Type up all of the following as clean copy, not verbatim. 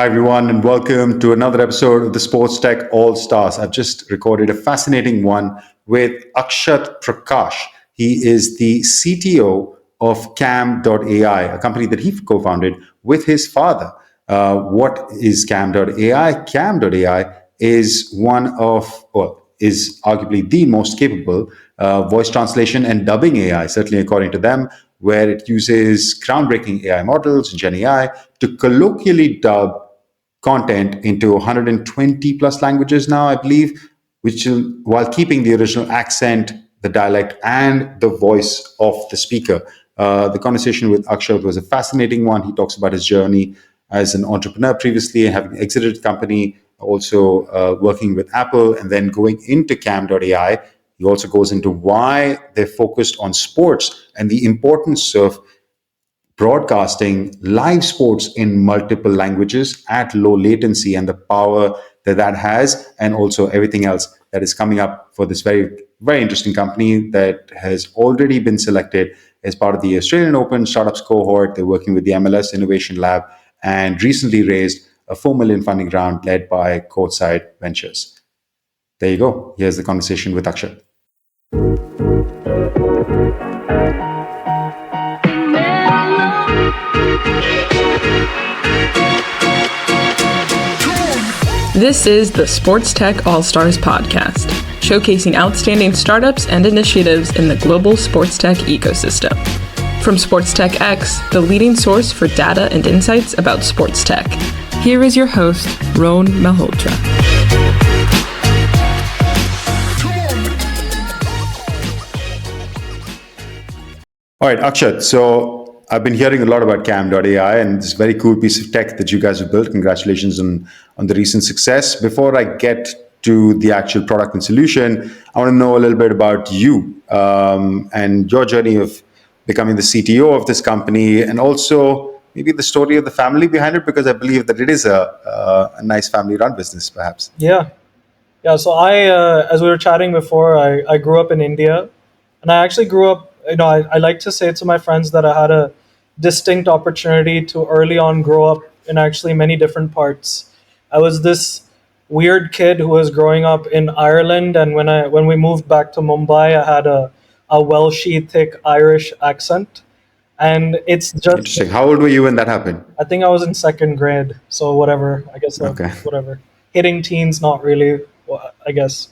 Hi, everyone, and welcome to another episode of the SportsTech ALLSTARS. I've just recorded a fascinating one with Akshat Prakash. He is the CTO of Camb.ai, a company that he co-founded with his father. What is Camb.ai? Camb.ai is is arguably the most capable voice translation and dubbing AI, certainly according to them, where it uses groundbreaking AI models, GenAI, to colloquially dub content into 120 plus languages now, I believe, while keeping the original accent, the dialect, and the voice of the speaker. The conversation with Akshat was a fascinating one. He talks about his journey as an entrepreneur previously, having exited the company, also working with Apple, and then going into Camb.ai. He also goes into why they're focused on sports and the importance of broadcasting live sports in multiple languages at low latency and the power that that has, and also everything else that is coming up for this very, very interesting company that has already been selected as part of the Australian Open startups cohort. They're working with the MLS Innovation Lab and recently raised a 4 million funding round led by 𝐚𝐿Side Ventures. There you go. Here's the conversation with Akshat. This is the SportsTech ALLSTARS Podcast, showcasing outstanding startups and initiatives in the global sports tech ecosystem. From SportsTech X, the leading source for data and insights about sports tech, here is your host, Rohan Malhotra. All right, Akshat. So I've been hearing a lot about Camb.ai and this very cool piece of tech that you guys have built. Congratulations on the recent success. Before I get to the actual product and solution, I want to know a little bit about you and your journey of becoming the CTO of this company, and also maybe the story of the family behind it, because I believe that it is a nice family-run business, perhaps. Yeah. So as we were chatting before, I grew up in India, and I actually grew up. I like to say to my friends that I had a distinct opportunity to early on grow up in actually many different parts. I was this weird kid who was growing up in Ireland, and when we moved back to Mumbai, I had a Welshy thick Irish accent, and it's just Interesting. How old were you when that happened? I think I was in second grade, so whatever. I guess Okay. whatever. Hitting teens, not really. I guess.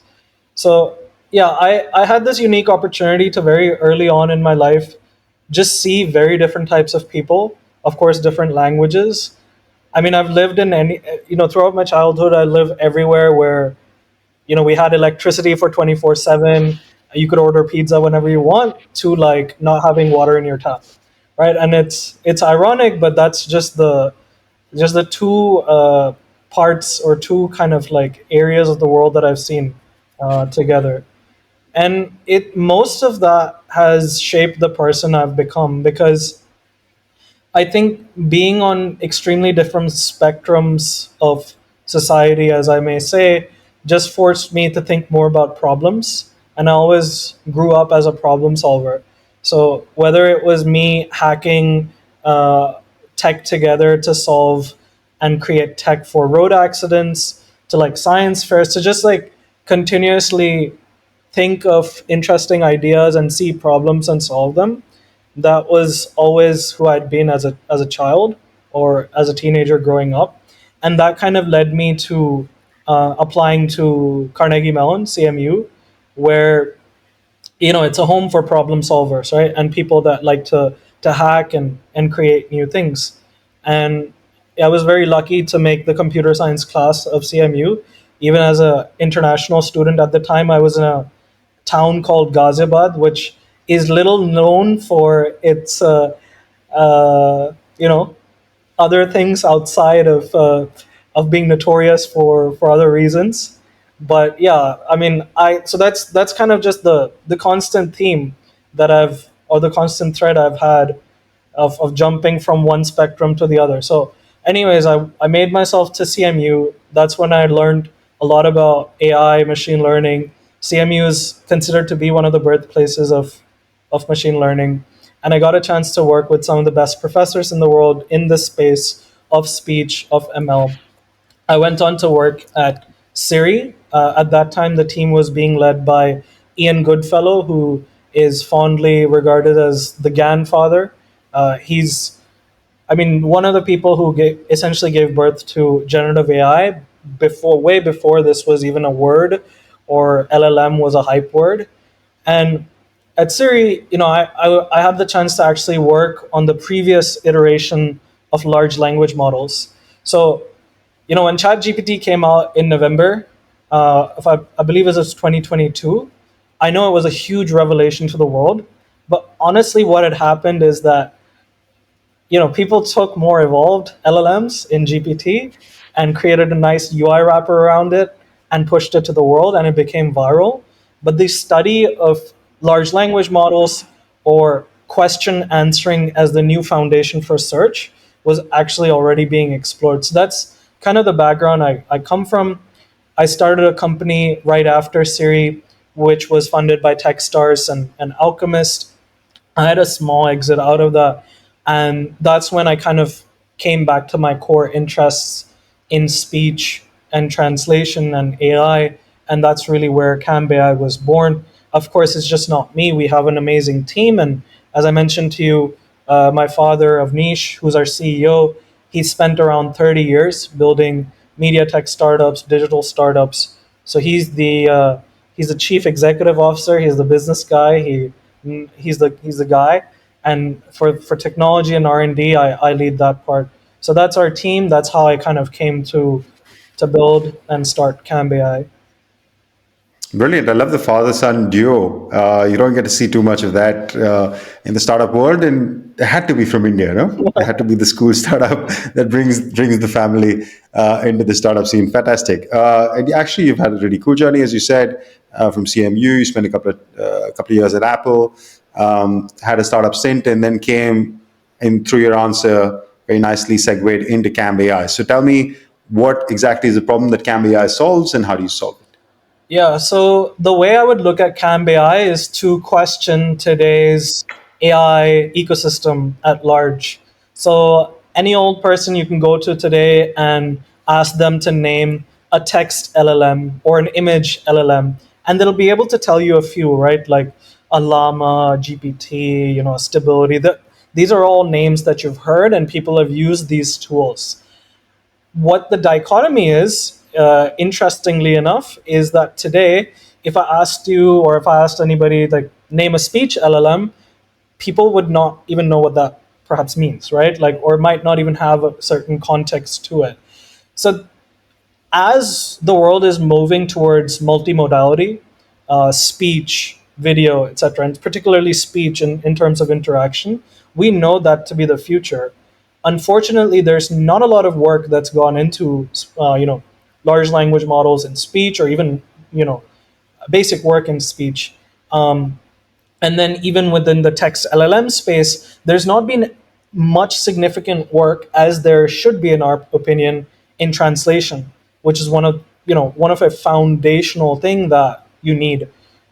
So yeah, I had this unique opportunity to very early on in my life just see very different types of people, of course, different languages. I mean, I've lived in throughout my childhood, I lived everywhere where, we had electricity for 24/7. You could order pizza whenever you want, to like not having water in your tap, right? And it's ironic, but that's just the two parts, or two kind of like areas of the world that I've seen together. And most of that has shaped the person I've become, because I think being on extremely different spectrums of society, as I may say, just forced me to think more about problems. And I always grew up as a problem solver. So whether it was me hacking tech together to solve and create tech for road accidents, to like science fairs, to just like continuously think of interesting ideas and see problems and solve them. That was always who I'd been as a child or as a teenager growing up, and that kind of led me to applying to Carnegie Mellon (CMU), where it's a home for problem solvers, right, and people that like to hack and create new things. And I was very lucky to make the computer science class of CMU. Even as an international student at the time, I was in a town called Ghaziabad, which is little known for its, other things outside of being notorious for other reasons. But yeah, I mean, so that's kind of just the constant theme or the constant thread I've had of jumping from one spectrum to the other. So anyways, I made myself to CMU. That's when I learned a lot about AI, machine learning. CMU is considered to be one of the birthplaces of machine learning. And I got a chance to work with some of the best professors in the world in this space of speech, of ML. I went on to work at Siri. At that time, the team was being led by Ian Goodfellow, who is fondly regarded as the GAN father. He's, I mean, one of the people who essentially gave birth to generative AI way before this was even a word, or LLM was a hype word. And at Siri, I had the chance to actually work on the previous iteration of large language models. So, when ChatGPT came out in November, if I believe it was 2022, I know it was a huge revelation to the world. But honestly, what had happened is that people took more evolved LLMs in GPT and created a nice UI wrapper around it and pushed it to the world, and it became viral. But the study of large language models, or question answering as the new foundation for search, was actually already being explored. So that's kind of the background I come from. I started a company right after Siri, which was funded by Techstars and Alchemist. I had a small exit out of that. And that's when I kind of came back to my core interests in speech and translation and AI. And that's really where Camb.ai was born. Of course, it's just not me. We have an amazing team. And as I mentioned to you, my father of Niche, who's our CEO, he spent around 30 years building media tech startups, digital startups. So he's the chief executive officer. He's the business guy. He's the guy. And for technology and R&D, I lead that part. So that's our team. That's how I kind of came to build and start Camb.ai. Brilliant. I love the father-son duo. You don't get to see too much of that in the startup world, and it had to be from India, no? It had to be the school startup that brings the family into the startup scene. Fantastic. And actually, you've had a really cool journey, as you said, from CMU. You spent a couple of years at Apple, had a startup stint, and then came in through your answer very nicely segued into Camb.ai. So tell me, what exactly is the problem that Camb.ai solves, and how do you solve it? Yeah, so the way I would look at Camb.ai is to question today's AI ecosystem at large. So any old person you can go to today and ask them to name a text LLM or an image LLM, and they'll be able to tell you a few, right? Like a Llama, GPT, Stability. These are all names that you've heard, and people have used these tools. What the dichotomy is, interestingly enough, is that today, if I asked you, or if I asked anybody, like, name a speech LLM, people would not even know what that perhaps means, right? Like, or might not even have a certain context to it. So as the world is moving towards multimodality, speech, video, etc., and particularly speech in terms of interaction, we know that to be the future. Unfortunately, there's not a lot of work that's gone into, large language models in speech, or even, basic work in speech. And then even within the text LLM space, there's not been much significant work, as there should be, in our opinion, in translation, which is one of a foundational thing that you need.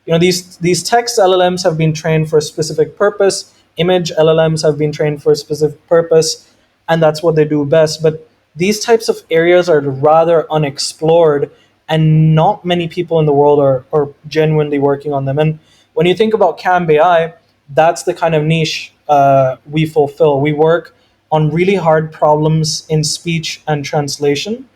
These text LLMs have been trained for a specific purpose. Image LLMs have been trained for a specific purpose, and that's what they do best. But these types of areas are rather unexplored, and not many people in the world are genuinely working on them. And when you think about Camb.ai, that's the kind of niche we fulfill. We work on really hard problems in speech and translation.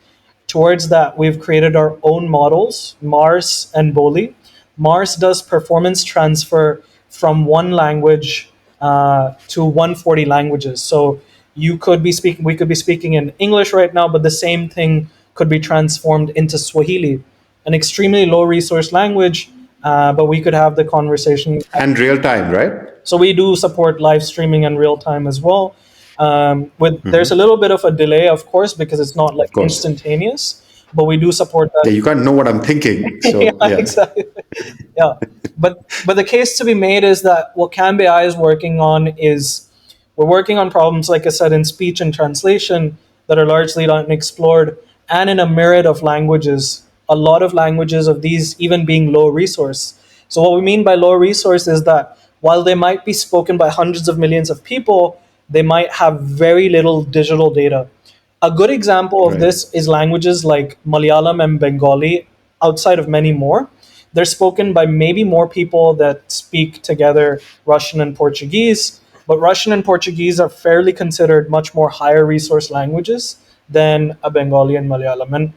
Towards that, we've created our own models, MARS and BOLI. MARS does performance transfer from one language to 140 languages. So we could be speaking in English right now, but the same thing could be transformed into Swahili, an extremely low resource language, but we could have the conversation. And real time, right? So we do support live streaming and real time as well. There's a little bit of a delay, of course, because it's not like instantaneous, but we do support that. Yeah, you can't know what I'm thinking. So, Exactly. Yeah, but the case to be made is that what Camb.ai is working on is, we're working on problems, like I said, in speech and translation that are largely unexplored, and in a myriad of languages. A lot of languages of these even being low resource. So what we mean by low resource is that while they might be spoken by hundreds of millions of people, they might have very little digital data. A good example of Right. this is languages like Malayalam and Bengali, outside of many more. They're spoken by maybe more people that speak together Russian and Portuguese, but Russian and Portuguese are fairly considered much more higher resource languages than a Bengali and Malayalam. And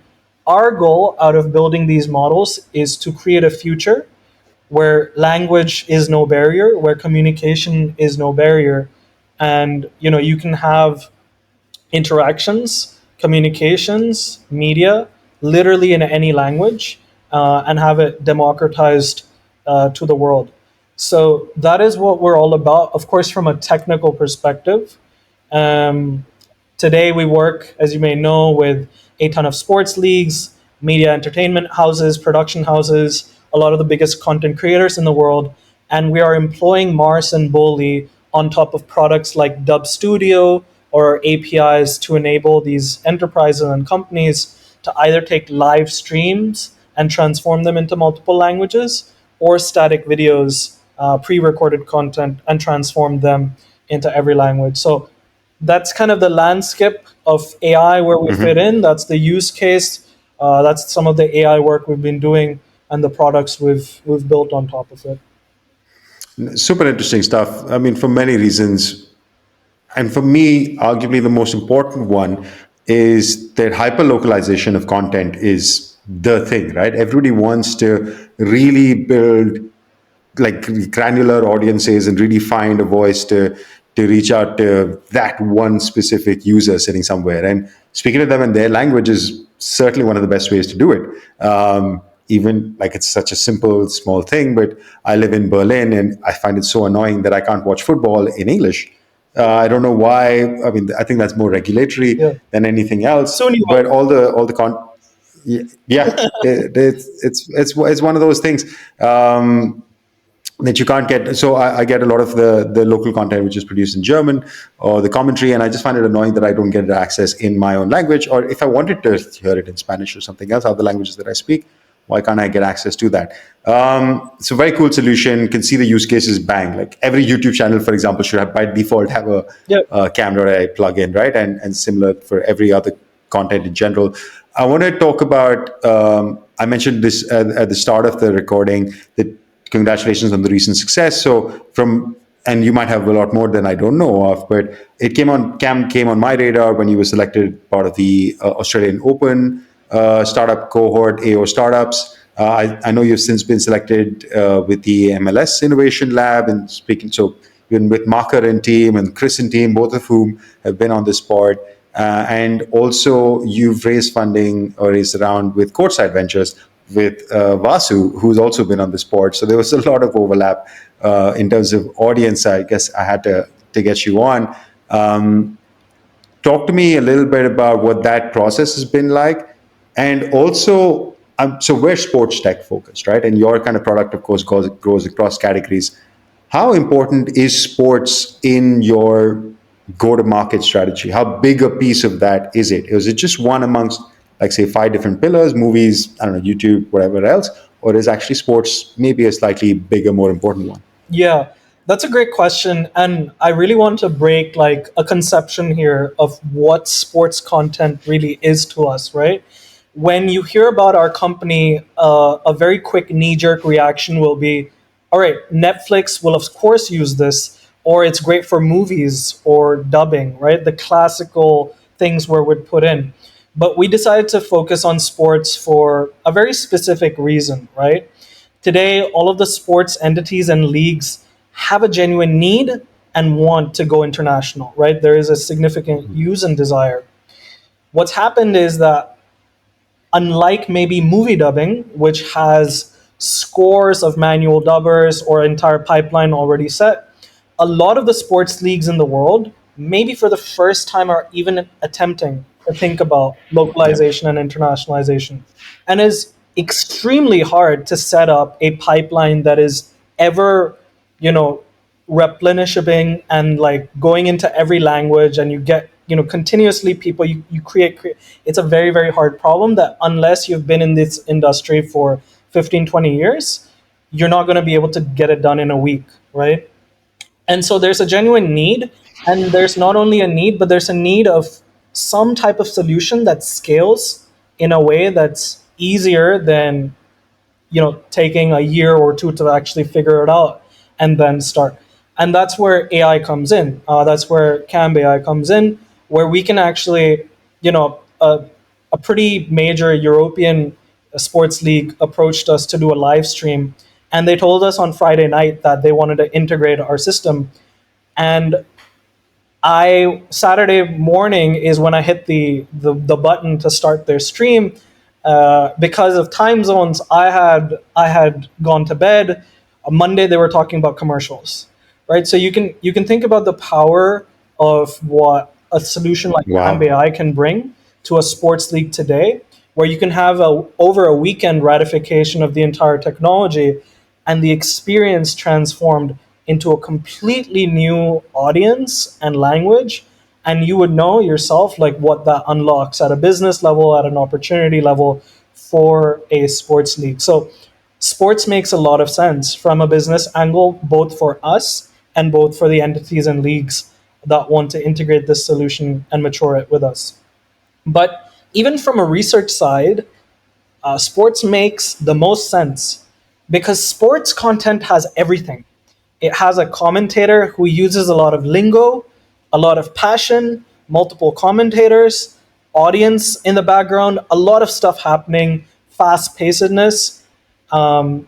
our goal out of building these models is to create a future where language is no barrier, where communication is no barrier, and you can have interactions, communications, media, literally in any language, and have it democratized to the world. So that is what we're all about. Of course, from a technical perspective, um, today we work, as you may know, with a ton of sports leagues, media entertainment houses, production houses, a lot of the biggest content creators in the world, and we are employing Mars and Boli on top of products like Dub Studio or APIs to enable these enterprises and companies to either take live streams and transform them into multiple languages, or static videos, pre-recorded content, and transform them into every language. So that's kind of the landscape of AI where we fit in. That's the use case. That's some of the AI work we've been doing and the products we've built on top of it. Super interesting stuff. I mean, for many reasons. And for me, arguably the most important one is that hyper localization of content is the thing, right? Everybody wants to really build like granular audiences and really find a voice to reach out to that one specific user sitting somewhere. And speaking to them in their language is certainly one of the best ways to do it. Even like it's such a simple, small thing, but I live in Berlin and I find it so annoying that I can't watch football in English. I don't know why. I mean, I think that's more regulatory Yeah. than anything else. Soon you But all the yeah, it's one of those things. That you can't get. So I get a lot of the local content which is produced in German or the commentary, and I just find it annoying that I don't get access in my own language, or if I wanted to hear it in Spanish or something else, other languages that I speak, why can't I get access to that? It's a very cool solution. Can see the use cases. Bang! Like every YouTube channel, for example, should have by default have Yeah. a Camb.ai plugin, right? And similar for every other content in general. I want to talk about. I mentioned this at the start of the recording that. Congratulations on the recent success. So and you might have a lot more than I don't know of, but Camb came on my radar when you were selected part of the Australian Open startup cohort, AO Startups. I know you've since been selected with the MLS Innovation Lab and speaking. So even with Marker and team and Chris and team, both of whom have been on this board. And also you've raised funding or raised around with Courtside Ventures, with Vasu, who's also been on this board. So there was a lot of overlap in terms of audience. I guess I had to get you on. Talk to me a little bit about what that process has been like. And also, so we're sports tech focused, right? And your kind of product, of course, grows across categories. How important is sports in your go-to-market strategy? How big a piece of that is it? Is it just one amongst, like, say, 5 different pillars, movies, I don't know, YouTube, whatever else? Or is actually sports maybe a slightly bigger, more important one? Yeah, that's a great question. And I really want to break like a conception here of what sports content really is to us, right? When you hear about our company, a very quick knee jerk reaction will be, all right, Netflix will of course use this, or it's great for movies or dubbing, right? The classical things where we'd put in. But we decided to focus on sports for a very specific reason, right? Today, all of the sports entities and leagues have a genuine need and want to go international, right? There is a significant use and desire. What's happened is that, unlike maybe movie dubbing, which has scores of manual dubbers or entire pipeline already set, a lot of the sports leagues in the world, maybe for the first time, are even attempting to think about localization and internationalization. And is extremely hard to set up a pipeline that is ever, you know, replenishing and like going into every language, and you get, continuously people you create. It's a very, very hard problem that unless you've been in this industry for 15, 20 years, you're not going to be able to get it done in a week, right? And so there's a genuine need, and there's not only a need, but there's a need of some type of solution that scales in a way that's easier than taking a year or two to actually figure it out and then start. And that's where AI comes in. That's where Camb.ai comes in, where we can actually, a pretty major European sports league approached us to do a live stream, and they told us on Friday night that they wanted to integrate our system. And Saturday morning is when I hit the button to start their stream. Because of time zones, I had gone to bed. On Monday they were talking about commercials, right? So you can think about the power of what a solution like Wow. Camb.ai can bring to a sports league today, where you can have over a weekend ratification of the entire technology and the experience transformed into a completely new audience and language. And you would know yourself like what that unlocks at a business level, at an opportunity level for a sports league. So sports makes a lot of sense from a business angle, both for us and both for the entities and leagues that want to integrate this solution and mature it with us. But even from a research side, sports makes the most sense because sports content has everything. It has a commentator who uses a lot of lingo, a lot of passion, multiple commentators, audience in the background, a lot of stuff happening, fast pacedness. And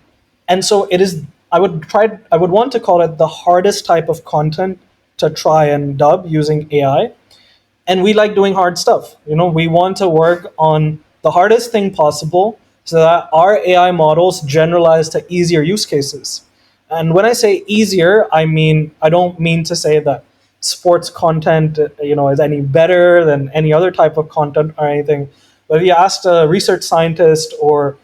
so it is, I would want to call it the hardest type of content to try and dub using AI. And we like doing hard stuff. We want to work on the hardest thing possible so that our AI models generalize to easier use cases. And when I say easier, I don't mean to say that sports content, is any better than any other type of content or anything. But if you asked a research scientist or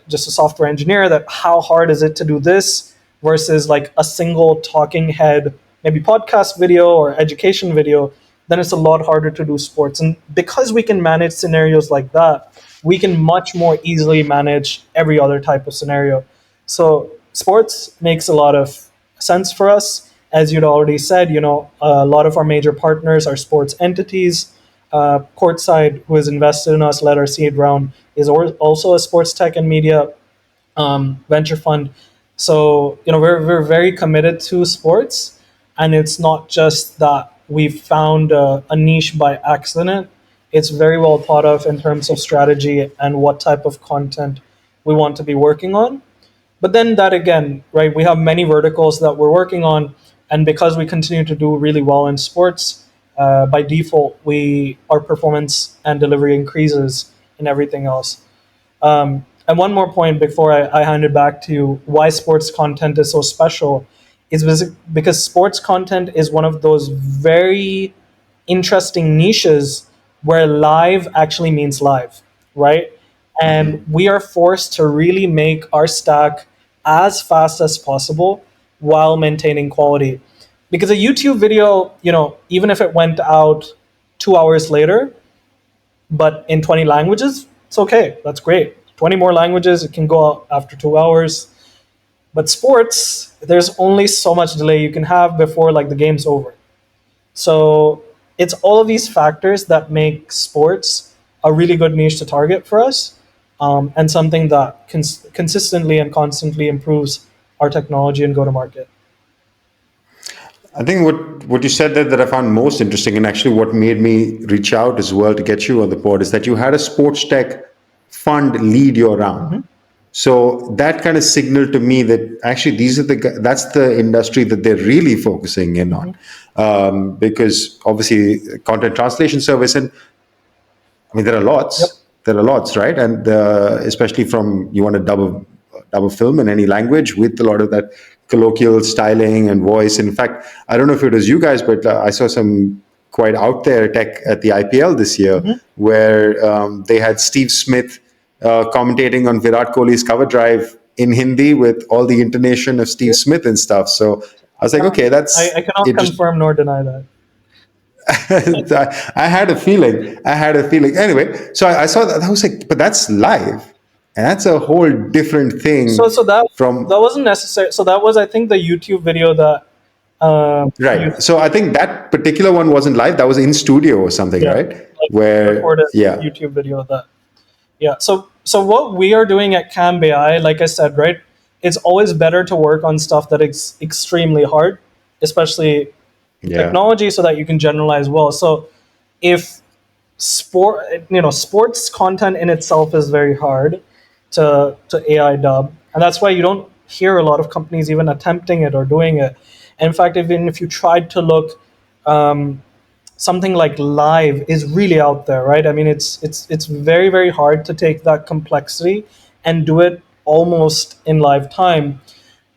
just a software engineer that how hard is it to do this versus like a single talking head, maybe podcast video or education video, then it's a lot harder to do sports. And because we can manage scenarios like that, we can much more easily manage every other type of scenario. So sports makes a lot of sense for us. As you'd already said, a lot of our major partners are sports entities. Courtside, who has invested in us, led our seed round, is also a sports tech and media venture fund. So, we're very committed to sports. And it's not just that we've found a niche by accident. It's very well thought of in terms of strategy and what type of content we want to be working on. But then that again, right, we have many verticals that we're working on. And because we continue to do really well in sports, by default, our performance and delivery increases in everything else. And one more point before I hand it back to you, why sports content is so special is because sports content is one of those very interesting niches where live actually means live, right? And we are forced to really make our stack as fast as possible while maintaining quality. Because a YouTube video, even if it went out 2 hours later, but in 20 languages, it's okay. That's great. 20 more languages, it can go out after 2 hours. But sports, there's only so much delay you can have before like the game's over. So it's all of these factors that make sports a really good niche to target for us, and something that consistently and constantly improves our technology and go-to-market. I think what you said there that I found most interesting, and actually what made me reach out as well to get you on the pod, is that you had a sports tech fund lead your round. So that kind of signaled to me that actually that's the industry that they're really focusing in on, because obviously content translation service, and I mean there are lots. Yep. There are lots, right? And especially from you want to dub a film in any language with a lot of that colloquial styling and voice. In fact, I don't know if it was you guys, but I saw some quite out there tech at the IPL this year, where they had Steve Smith commentating on Virat Kohli's cover drive in Hindi with all the intonation of Steve Smith and stuff. So I was like, okay, that's... I cannot confirm nor deny that. I had a feeling. Anyway, so I saw that. I was like, but that's live. And that's a whole different thing. So that wasn't necessary. So that was, I think, the YouTube video that Right. So I think that particular one wasn't live. That was in studio or something, Yeah, right? like Where, recorded yeah, YouTube video of that. Yeah. So what we are doing at Camb.ai, like I said, right, it's always better to work on stuff that is extremely hard, especially yeah, technology, so that you can generalize well. So if sports content in itself is very hard to AI dub, and that's why you don't hear a lot of companies even attempting it or doing it. And in fact, even if you tried to look, something like live is really out there, right? I mean, it's very very hard to take that complexity and do it almost in live time.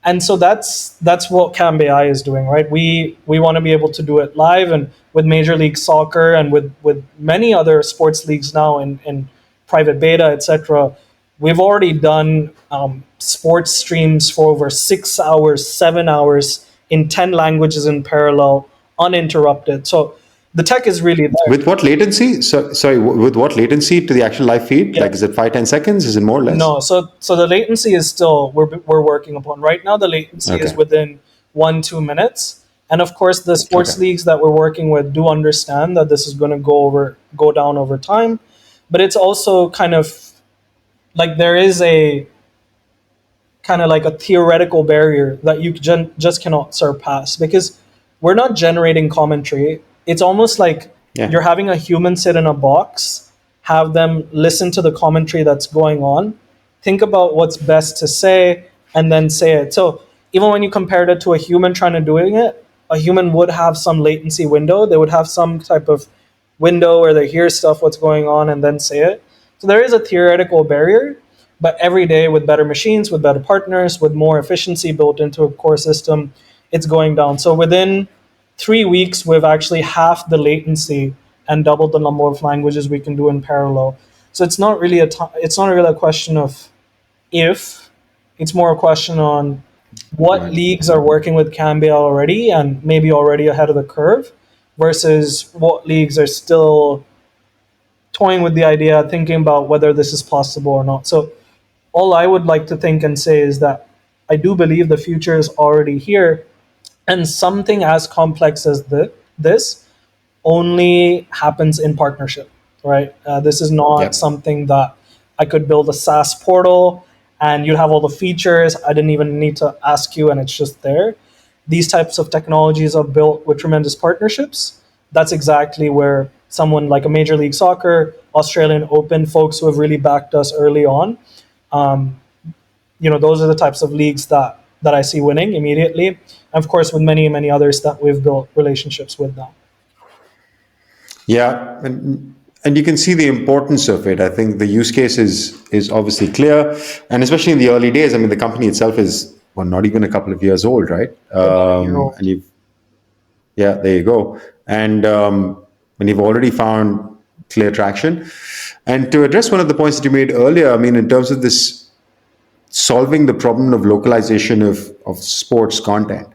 And so that's what Camb.ai is doing, right? We want to be able to do it live, and with Major League Soccer and with many other sports leagues now in private beta, etc. We've already done sports streams for over 6 hours, 7 hours in 10 languages in parallel, uninterrupted. So the tech is really there. with what latency? So sorry, with what latency to the actual live feed? Yeah. Like, is it 5-10 seconds? Is it more or less? No, so the latency is still we're working upon right now. The latency is Okay. within 1-2 minutes, and of course the sports Okay. leagues that we're working with do understand that this is going to go down over time, but it's also kind of like there is a kind of like a theoretical barrier that you just cannot surpass, because we're not generating commentary. It's almost like Yeah. you're having a human sit in a box, have them listen to the commentary that's going on, think about what's best to say, and then say it. So even when you compared it to a human trying to doing it, a human would have some latency window. They would have some type of window where they hear stuff, what's going on, and then say it. So there is a theoretical barrier, but every day with better machines, with better partners, with more efficiency built into a core system, it's going down. So within 3 weeks, we've actually halved the latency and doubled the number of languages we can do in parallel. So it's not really it's not really a question of if, it's more a question on what Right. leagues are working with Camb.ai already and maybe already ahead of the curve, versus what leagues are still toying with the idea, thinking about whether this is possible or not. So all I would like to think and say is that I do believe the future is already here, and something as complex as this only happens in partnership, right? This is not Yep. something that I could build a SaaS portal and you'd have all the features. I didn't even need to ask you, and it's just there. These types of technologies are built with tremendous partnerships. That's exactly where someone like a Major League Soccer, Australian Open, folks who have really backed us early on, those are the types of leagues that I see winning immediately. And of course, with many, many others that we've built relationships with now. Yeah, and you can see the importance of it. I think the use case is obviously clear, and especially in the early days. I mean, the company itself is not even a couple of years old, right? About a year old. And yeah, there you go. And you've already found clear traction. And to address one of the points that you made earlier, I mean, in terms of this solving the problem of localization of sports content,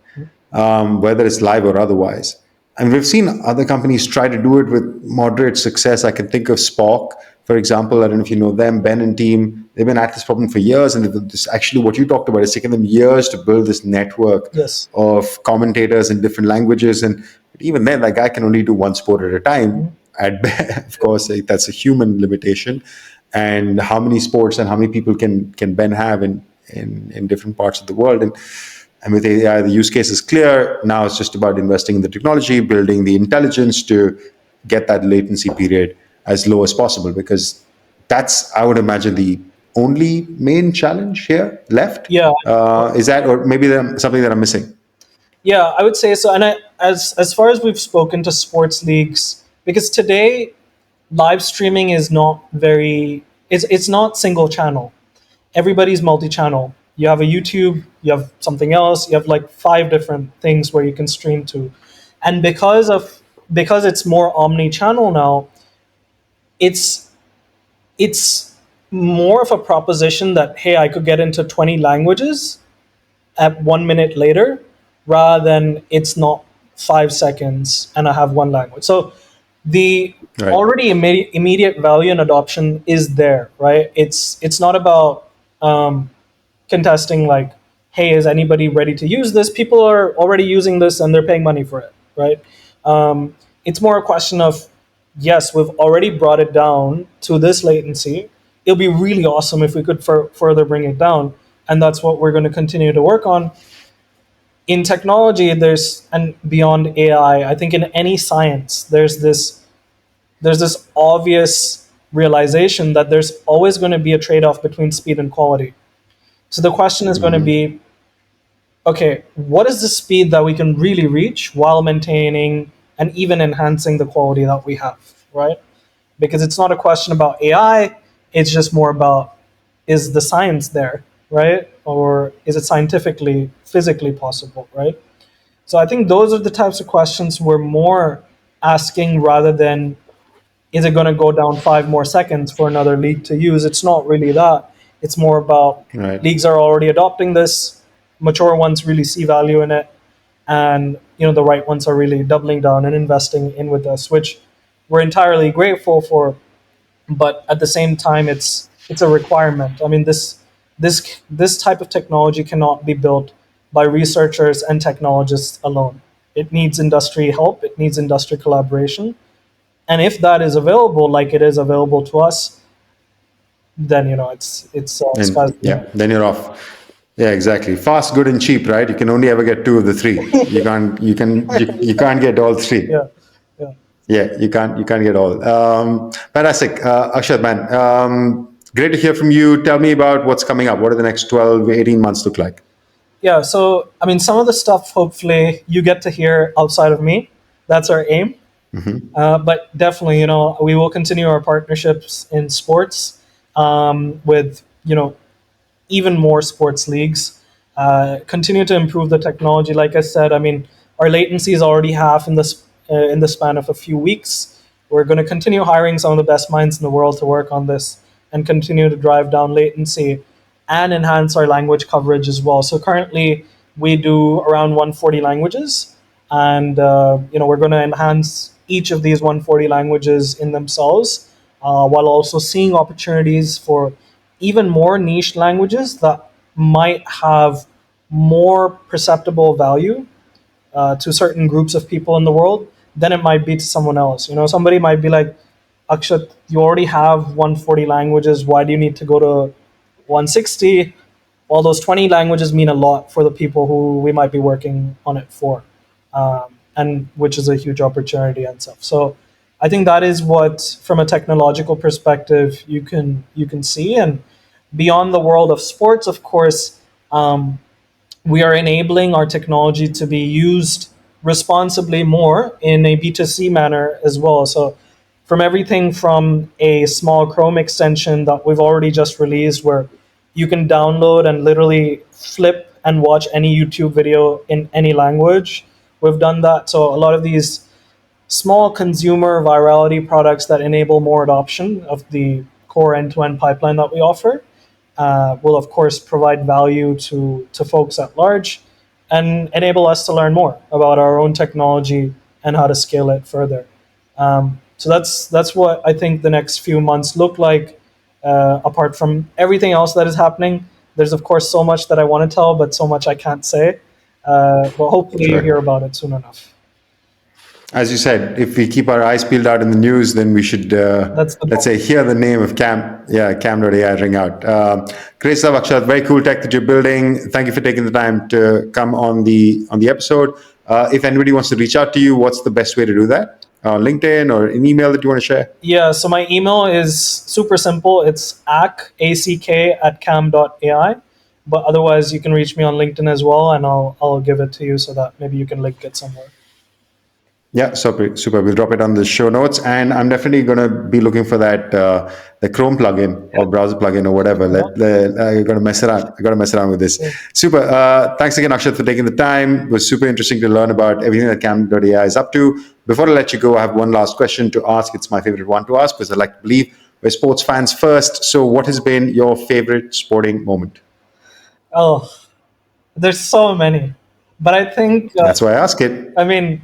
whether it's live or otherwise. And we've seen other companies try to do it with moderate success. I can think of Spock, for example. I don't know if you know them, Ben and team. They've been at this problem for years. And this, actually, what you talked about, it's taken them years to build this network Yes. of commentators in different languages. And even then, that guy can only do one sport at a time. Of course, that's a human limitation. And how many sports and how many people can Ben have in different parts of the world? And with AI, the use case is clear. Now it's just about investing in the technology, building the intelligence to get that latency period as low as possible, because that's, I would imagine, the only main challenge here left. Yeah. Is that, or maybe there's something that I'm missing? Yeah, I would say so. And as far as we've spoken to sports leagues, because today live streaming is not it's not single channel. Everybody's multi-channel. You have a YouTube, you have something else, you have like 5 different things where you can stream to. And because it's more omni-channel now, it's more of a proposition that, hey, I could get into 20 languages at 1 minute later, rather than it's not 5 seconds and I have one language. So the Right. already immediate value and adoption is there, right? It's not about contesting like hey, is anybody ready to use this? People are already using this and they're paying money for it, right? It's more a question of, yes, we've already brought it down to this latency. It'll be really awesome if we could further bring it down. And that's what we're going to continue to work on. In technology, and beyond AI, I think in any science, there's this obvious realization that there's always going to be a trade-off between speed and quality. So the question is going to be, okay, what is the speed that we can really reach while maintaining and even enhancing the quality that we have, right? Because it's not a question about AI, it's just more about, is the science there, right? Or is it scientifically, physically possible, right? So I think those are the types of questions we're more asking rather than, is it going to go down 5 more seconds for another league to use? It's not really that. It's more about leagues are already adopting this, mature ones really see value in it, and the right ones are really doubling down and investing in with us, which we're entirely grateful for. But at the same time, it's a requirement. I mean, this type of technology cannot be built by researchers and technologists alone. It needs industry help. It needs industry collaboration. And if that is available, like it is available to us, then it's then you're off. Yeah, exactly. Fast, good, and cheap, right? You can only ever get 2 of the 3. You can't get all 3. Yeah, you can't get all. Fantastic, Akshat, man. Great to hear from you. Tell me about what's coming up. What do the next 12, 18 months look like? Yeah, so I mean, some of the stuff hopefully you get to hear outside of me. That's our aim. But definitely, we will continue our partnerships in sports with, even more sports leagues. Continue to improve the technology. Like I said, I mean, our latency is already half in the span of a few weeks. We're going to continue hiring some of the best minds in the world to work on this and continue to drive down latency and enhance our language coverage as well. So currently, we do around 140 languages, and we're going to enhance each of these 140 languages in themselves, while also seeing opportunities for even more niche languages that might have more perceptible value to certain groups of people in the world than it might be to someone else. Somebody might be like, Akshat, you already have 140 languages. Why do you need to go to 160? All those 20 languages mean a lot for the people who we might be working on it for, and which is a huge opportunity and stuff. So I think that is what, from a technological perspective, you can see. And beyond the world of sports, of course, we are enabling our technology to be used responsibly more in a B2C manner as well. So from everything from a small Chrome extension that we've already just released, where you can download and literally flip and watch any YouTube video in any language. We've done that. So a lot of these small consumer virality products that enable more adoption of the core end-to-end pipeline that we offer will, of course, provide value to folks at large and enable us to learn more about our own technology and how to scale it further. So that's what I think the next few months look like. Apart from everything else that is happening, there's of course so much that I want to tell, but so much I can't say. But hopefully you hear about it soon enough. As you said, if we keep our eyes peeled out in the news, then we should, let's say, hear the name of Camb.ai ring out. Great stuff, Akshat. Very cool tech that you're building. Thank you for taking the time to come on the episode. If anybody wants to reach out to you, what's the best way to do that? LinkedIn or an email that you want to share? Yeah, so my email is super simple. It's ACK@Camb.ai. But otherwise, you can reach me on LinkedIn as well, and I'll give it to you so that maybe you can link it somewhere. Yeah, super. We'll drop it on the show notes, and I'm definitely going to be looking for that the Chrome plugin or browser plugin or whatever. I'm going to mess around. I got to mess around with this. Yeah. Super. Thanks again, Akshat, for taking the time. It was super interesting to learn about everything that Camb.ai is up to. Before I let you go, I have one last question to ask. It's my favorite one to ask because I like to believe we're sports fans first. So, what has been your favorite sporting moment? Oh, there's so many, but I think that's why I ask it. I mean,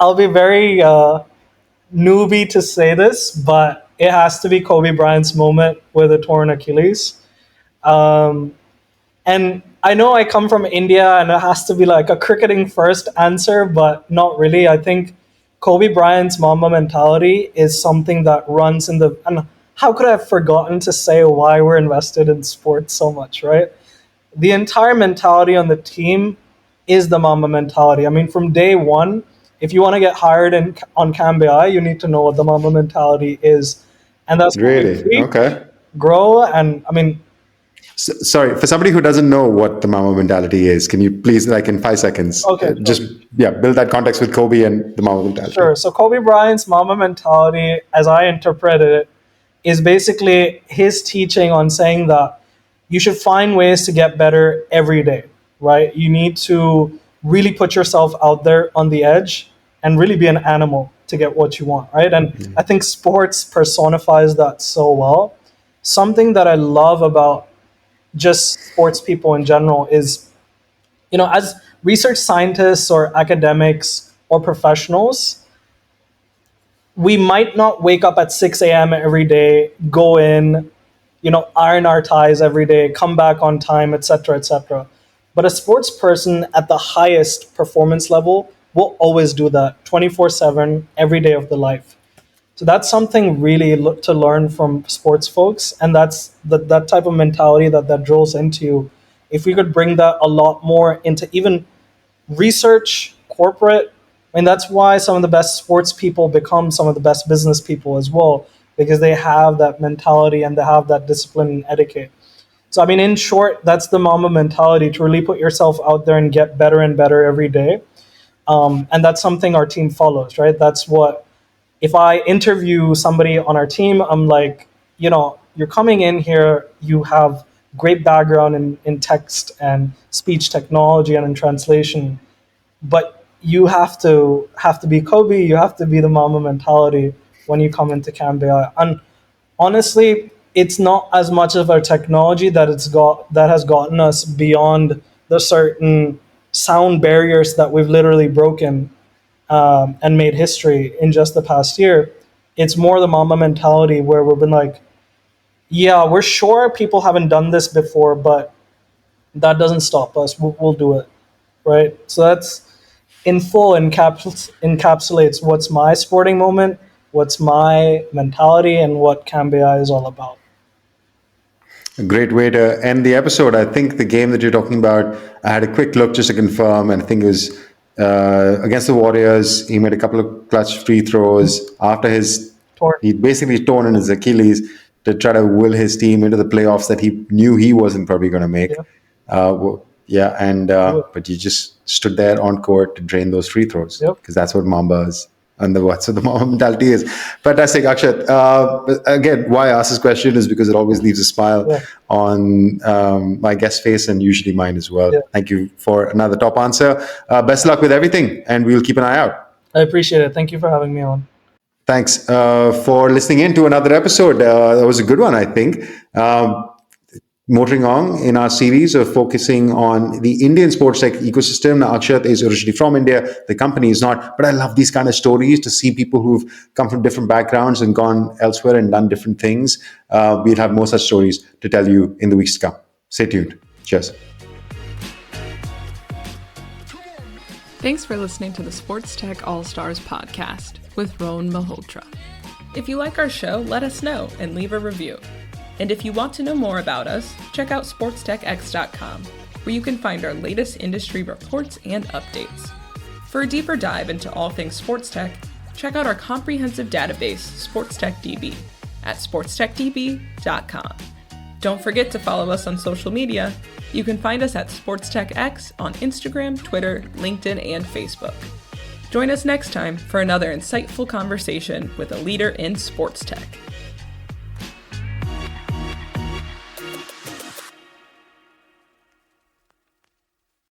I'll be very newbie to say this, but it has to be Kobe Bryant's moment with a torn Achilles. And I know I come from India and it has to be like a cricketing first answer, but not really. I think Kobe Bryant's Mamba mentality is something that runs in the, and how could I have forgotten to say why we're invested in sports so much, right? The entire mentality on the team is the Mamba mentality. I mean, from day one, if you want to get hired on Camb.ai, you need to know what the Mamba mentality is. And that's what we Really? preach, Okay. grow, and I mean, Sorry, for somebody who doesn't know what the Mamba mentality is, can you please, like in 5 seconds, Okay, just build that context with Kobe and the Mamba mentality? sure. So Kobe Bryant's Mamba mentality, as I interpret it, is basically his teaching on saying that you should find ways to get better every day, right? You need to really put yourself out there on the edge and really be an animal to get what you want, right? And I think sports personifies that so well. Something that I love about just sports people in general is, as research scientists or academics or professionals, we might not wake up at 6 a.m. every day, go in, iron our ties every day, come back on time, etc., etc. But a sports person at the highest performance level will always do that 24/7, every day of the life. So that's something really to learn from sports folks, and that's that type of mentality that drills into you. If we could bring that a lot more into even research, corporate, I mean, that's why some of the best sports people become some of the best business people as well, because they have that mentality and they have that discipline and etiquette. So, I mean, in short, that's the Mamba mentality, to really put yourself out there and get better and better every day. And that's something our team follows, right? That's what, if I interview somebody on our team, I'm like, you're coming in here, you have great background in text and speech technology and in translation, but you have to be Kobe, you have to be the Mamba mentality when you come into Camb.ai. And honestly, it's not as much of our technology that has gotten us beyond the certain sound barriers that we've literally broken and made history in just the past year. It's more the Mamba mentality where we've been like, yeah, we're sure people haven't done this before, but that doesn't stop us. We'll do it, right? So that's in full encapsulates what's my sporting moment, what's my mentality, and what Camb.ai is all about. A great way to end the episode. I think the game that you're talking about, I had a quick look just to confirm, and I think it was against the Warriors. He made a couple of clutch free throws after he basically torn in his Achilles to try to will his team into the playoffs that he knew he wasn't probably going to make. But he just stood there on court to drain those free throws, because that's what Mamba is. And what's what the Mamba mentality is. Fantastic, Akshat. Again, why I ask this question is because it always leaves a smile on my guest's face, and usually mine as well. Thank you for another top answer. Best luck with everything, and we'll keep an eye out. I appreciate it. Thank you for having me on. Thanks for listening in to another episode. That was a good one, I think. Motoring on in our series of focusing on the Indian sports tech ecosystem. Now, Akshat is originally from India. The company is not, but I love these kind of stories to see people who've come from different backgrounds and gone elsewhere and done different things. We'll have more such stories to tell you in the weeks to come. Stay tuned. Cheers. Thanks for listening to the SportsTech ALLSTARS Podcast with Rohan Malhotra. If you like our show, let us know and leave a review. And if you want to know more about us, check out SportsTechX.com, where you can find our latest industry reports and updates. For a deeper dive into all things sports tech, check out our comprehensive database, SportsTechDB, at SportsTechDB.com. Don't forget to follow us on social media. You can find us at SportsTechX on Instagram, Twitter, LinkedIn, and Facebook. Join us next time for another insightful conversation with a leader in sports tech.